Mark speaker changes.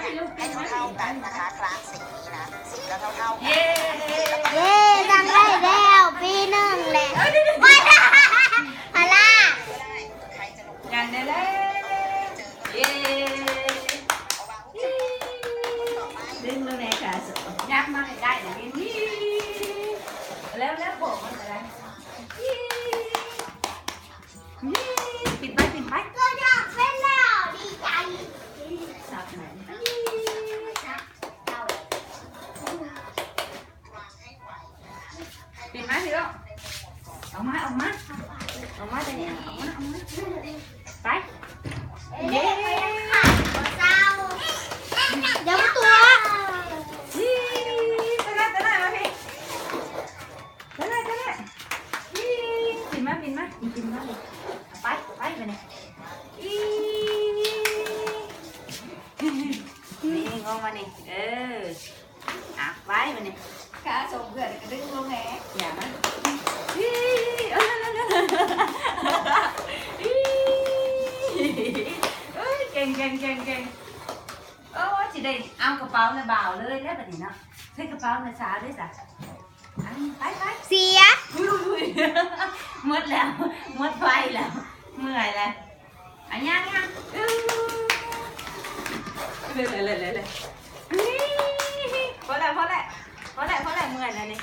Speaker 1: ให้เท่ากันนะคะคลาสสีนะสีก็เท่ากัน
Speaker 2: เย้
Speaker 3: เย้ทำได้แล้วปีหนึ่งแหละไม่ได้พาร่า
Speaker 1: ใครจะลง
Speaker 2: ยังได้แล้วเย้ดึงมาแม่ค่ะยักมาได้นะนี่แล้วโบกมันอะไรปิดไป
Speaker 3: ก็อยากเป็นแล้วดีใจ
Speaker 2: สับไหนปิดไหมพี่ลูกออกมาเดี๋ยวนี้ออกมาไปเย้
Speaker 3: เศร้าเดี๋ยวตัว
Speaker 2: ไปเลยมาพี่ไปเลยปิดมาไปเนี่ยนี่งงมานี่ไปมาเนี่ยขาส่งเกิดกระดึ๊งลงแหงอย่ามาเก่งโอ้สิได้เอากระเป๋าในบ่าวเลยแล้วแบบนี้เนาะใช้กระเป๋าในสาด้วยจ้ะไป
Speaker 3: เสีย
Speaker 2: หมดแล้วหมดไฟแล้วเมื่อยแล้วยังเลยพอแล้วเมื่อยแล้วนี่